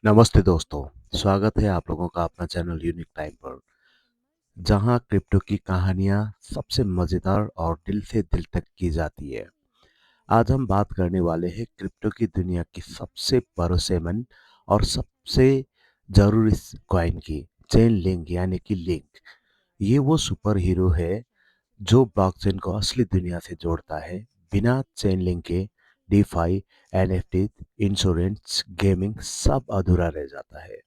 नमस्ते दोस्तों, स्वागत है आप लोगों का अपना चैनल यूनिक टाइम पर, जहां क्रिप्टो की कहानियां सबसे मज़ेदार और दिल से दिल तक की जाती है। आज हम बात करने वाले हैं क्रिप्टो की दुनिया की सबसे भरोसेमंद और सबसे ज़रूरी कॉइन की, चेन लिंक यानी कि लिंक। ये वो सुपर हीरो है जो ब्लॉकचेन को असली दुनिया से जोड़ता है। बिना चेन लिंक के डीफाई, एनएफटी, इंश्योरेंस, गेमिंग सब अधूरा रह जाता है।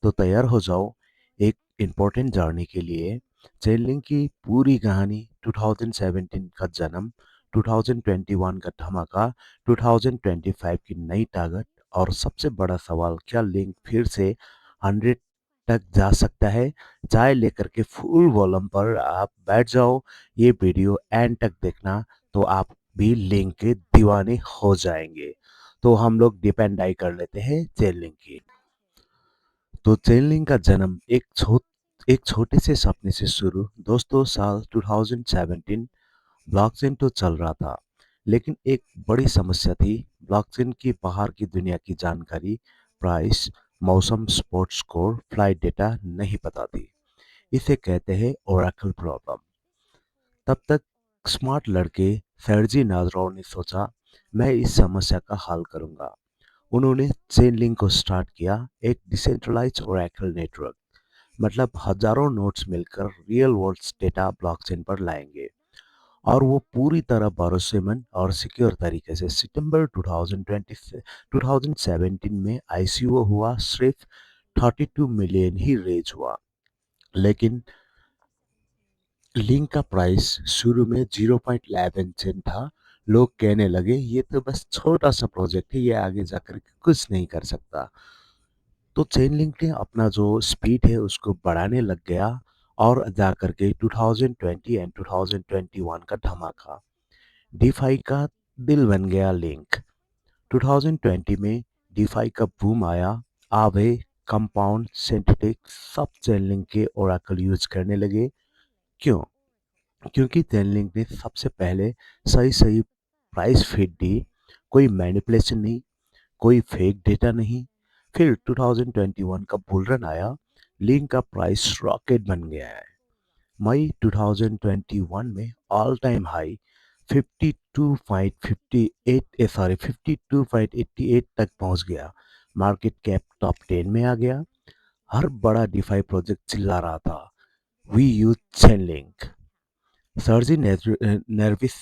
तो तैयार हो जाओ एक इम्पोर्टेंट जर्नी के लिए। चेनलिंग की पूरी कहानी, 2017 का जन्म, 2021 का धमाका, 2025 की नई ताकत और सबसे बड़ा सवाल, क्या लिंक फिर से 100 तक जा सकता है? चाय लेकर के फुल वॉल्यूम पर आप बैठ जाओ। ये वीडियो एंड तक देखना तो आप भी लिंक के दीवाने हो जाएंगे। तो हम लोग डिपेंड आई कर लेते हैं चेनलिंग की। तो चेनलिंग का जन्म एक छोटे से सपने से शुरू। दोस्तों, साल 2017 ब्लॉकचेन तो चल रहा था, लेकिन एक बड़ी समस्या थी। ब्लॉकचेन की बाहर की दुनिया की जानकारी, प्राइस, मौसम, स्पोर्ट्स स्कोर, फ्लाइट डेटा नहीं पता थी। इसे कहते हैं ओरेकल प्रॉब्लम। तब तक स्मार्ट लड़के सर्जी नाजरों ने सोचा, मैं इस समस्या का हल करूंगा। उन्होंने चेनलिंक को स्टार्ट किया, एक डिसेंट्रलाइज्ड ओरेकल नेटवर्क। मतलब हजारों नोड्स मिलकर रियल वर्ल्ड डेटा ब्लॉकचेन पर लाएंगे, और वो पूरी तरह भरोसेमंद और सिक्योर तरीके से। सितंबर 2020 से 2017 में आईसीओ हुआ, सिर्फ 32 मिलियन ही रेज हुआ। लेकिन लिंक का प्राइस शुरू में 0.11 सेंट था। लोग कहने लगे, ये तो बस छोटा सा प्रोजेक्ट है, ये आगे जाकर के कुछ नहीं कर सकता। तो चेनलिंक ने अपना जो स्पीड है उसको बढ़ाने लग गया, और जाकर के 2020 एंड 2021 का धमाका, डीफाई का दिल बन गया लिंक। 2020 में डीफाई का बूम आया। आवे, कंपाउंड, सिंथेटिक सब चेनलिंक के ओरेकल यूज करने लगे। क्यों? क्योंकि चेनलिंक ने सबसे पहले सही सही प्राइस फीड दी। कोई मैनिपुलेशन नहीं, कोई फेक डेटा नहीं। फिर 2021 का बुल रन आया, लिंक का प्राइस रॉकेट बन गया है। मई 2021 में ऑल टाइम हाई 52.88 तक पहुंच गया। मार्केट कैप टॉप 10 में आ गया। हर बड़ा डिफाई प्रोजेक्ट चिल्ला रहा था, वी यूज चेनलिंक। सर्जी नर्विस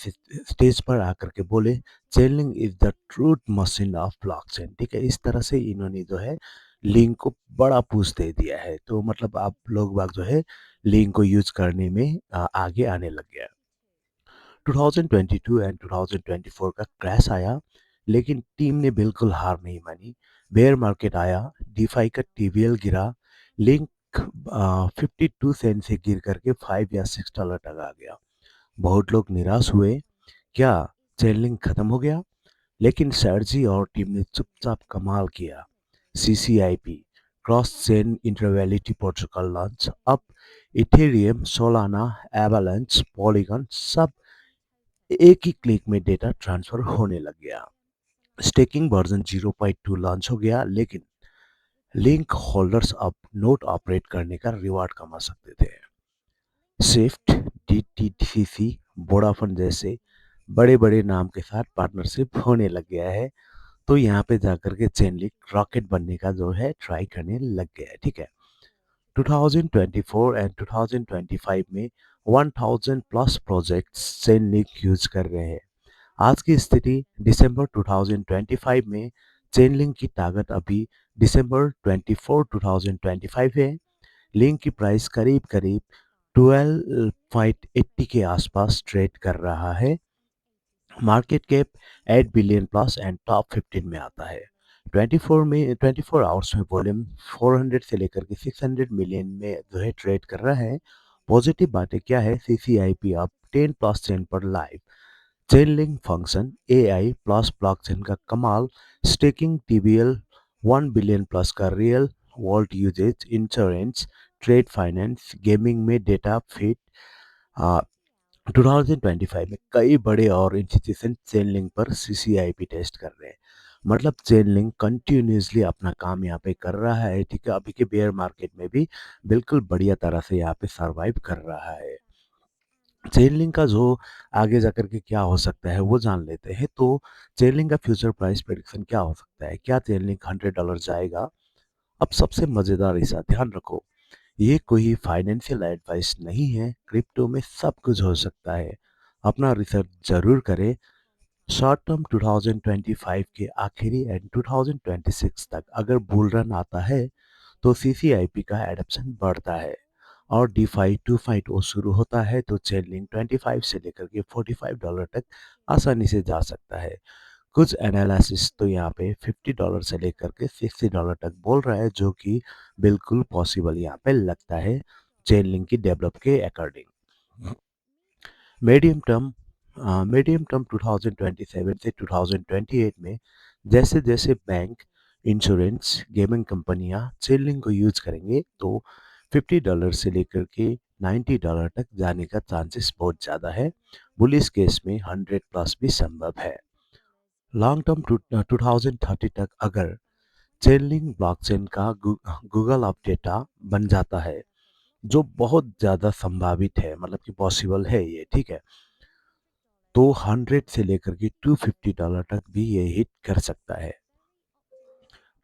स्टेज पर आकर के बोले, Chainlink is the truth machine of blockchain. ठीक है, इस तरह से इन्होंने जो है लिंक को बड़ा पुश दे दिया है। तो मतलब आप लोग बाग जो है लिंक को यूज करने में आगे आने लग गया। 2022 एंड 2024 का क्रैश आया, लेकिन टीम ने बिल्कुल हार नहीं मानी। बेयर मार्केट आया, डीफाई का टीवीएल गिरा, लिंक 52 सेंट से गिर करके $5 या $6 तक आ गया। बहुत लोग निराश हुए, क्या चेनलिंक खत्म हो गया? लेकिन सर्जी और टीम ने चुपचाप कमाल किया। सीसीआईपी, क्रॉस चेन इंटरवैलिटी प्रोटोकॉल लॉन्च। अब इथेरियम, सोलाना, एवलांच, पॉलीगन सब एक ही क्लिक में डेटा ट्रांसफर होने लग गया। स्टेकिंग वर्जन 0.2 लॉन्च हो गया, लेकिन लिंक होल्डर्स अब नोट ऑपरेट करने का रिवार्ड कमा सकते थे। स्विफ्ट, डीटीसीसी, वोडाफोन जैसे बड़े बड़े नाम के साथ पार्टनरशिप होने लग गया है। तो यहाँ पे जाकर के चेनलिंक रॉकेट बनने का जो है ट्राई करने लग गया है। ठीक है, 2024 एंड 2025 में 1000 प्लस प्रोजेक्ट्स चेनलिंक यूज कर रहे हैं। आज की स्थिति दिसंबर 2025 में, चेनलिंक की ताकत अभी दिसंबर 24 2025 है। लिंक की प्राइस करीब करीब 12.80 के आसपास ट्रेड कर रहा है। Market cap 8 billion plus and top 15 में आता है। 24 आवर्स में वॉल्यूम 400 से लेकर के 600 मिलियन में जो है ट्रेड कर रहा है। पॉजिटिव बातें क्या है? सीसीआईपी अब 10% पर live. Chainlink function, AI plus blockchain का कमाल, स्टेकिंग, टीबीएल, 1 बिलियन प्लस का real world usages, insurance, trade finance, gaming में डेटा फीड। 2025 में कई बड़े और इंस्टीट्यूशन चेनलिंक पर सीसीआईपी टेस्ट कर रहे हैं। मतलब चेनलिंक कंटिन्यूअसली अपना काम यहाँ पे कर रहा है, ठीक है। अभी के बेयर मार्केट में भी बिल्कुल बढ़िया तरह से यहाँ पे सरवाइव कर रहा है। चेनलिंक का जो आगे जाकर के क्या हो सकता है वो जान लेते हैं। तो चेनलिंक का फ्यूचर प्राइस प्रेडिक्शन क्या हो सकता है, क्या चेनलिंक $100 जाएगा? अब सबसे मजेदार हिस्सा ध्यान रखो, ये कोई फाइनेंशियल एडवाइस नहीं है, क्रिप्टो में सब कुछ हो सकता है। अपना रिसर्च जरूर करें। शॉर्ट टर्म 2025 के आखिरी एंड 2026 तक अगर बुल रन आता है तो सीसीआईपी का एडप्शन बढ़ता है और डीफाई 2.0 शुरू होता है तो चेनलिंक 25 से लेकर के $45 तक आसानी से जा सकता है। कुछ एनालिसिस तो यहाँ पे $50 से लेकर के $60 तक बोल रहा है, जो कि बिल्कुल पॉसिबल यहाँ पे लगता है चेनलिंक की डेवलप के अकॉर्डिंग। मीडियम टर्म 2027 से 2028 में जैसे जैसे बैंक, इंश्योरेंस, गेमिंग कंपनियां चेनलिंक को यूज करेंगे तो $50 से लेकर के $90 तक जाने का चांसेस बहुत ज़्यादा है। बुलिश केस में 100 प्लस भी संभव है। लॉन्ग टर्म 2030 तक अगर चेनलिंक ब्लॉकचेन का गूगल ऑफ डेटा बन जाता है, जो बहुत ज़्यादा संभावित है, मतलब कि पॉसिबल है ये, ठीक है, तो 100 से लेकर के $250 तक भी ये हिट कर सकता है।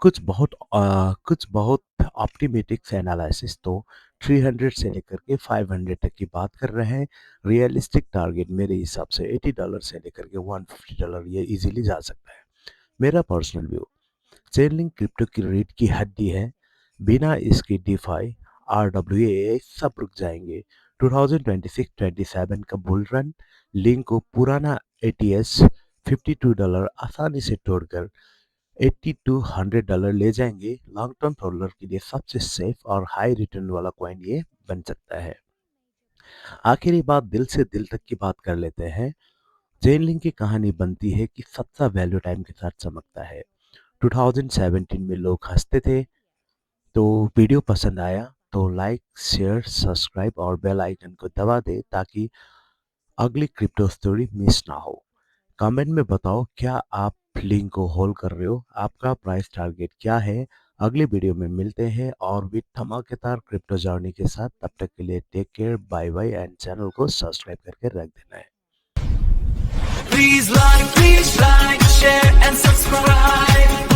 कुछ बहुत ऑप्टिमिस्टिक एनालिसिस तो 300 से लेकर के 500 तक की बात कर रहे हैं। रियलिस्टिक टारगेट मेरे हिसाब से $80 से लेकर के $150 ये इजीली जा सकता है। मेरा पर्सनल व्यू, चेनलिंक क्रिप्टो की रीढ़ की हड्डी है। बिना इसकी डिफाई, आरडब्ल्यूए सब रुक जाएंगे। 2026-27 का बुल रन लिंक को पुराना एटीएस $52 आसानी से तोड़कर $80 to $100 ले जाएंगे। लॉन्ग टर्म होल्डर के लिए सबसे सेफ और हाई रिटर्न वाला कॉइन ये बन सकता है। आखिरी बात दिल से दिल तक की बात कर लेते हैं। चेनलिंक की कहानी बनती है कि सच्चा वैल्यू टाइम के साथ चमकता है। 2017 में लोग हंसते थे। तो वीडियो पसंद आया तो लाइक, शेयर, सब्सक्राइब और बेल आइकन को दबा दे ताकि अगली क्रिप्टो स्टोरी मिस ना हो। कमेंट में बताओ क्या आप लिंक को होल्ड कर रहे हो, आपका प्राइस टारगेट क्या है। अगली वीडियो में मिलते हैं और भी धमाकेदार क्रिप्टो जर्नी के साथ। तब तक के लिए take care, bye bye and channel को सब्सक्राइब करके रख देना है। Please like, share and subscribe.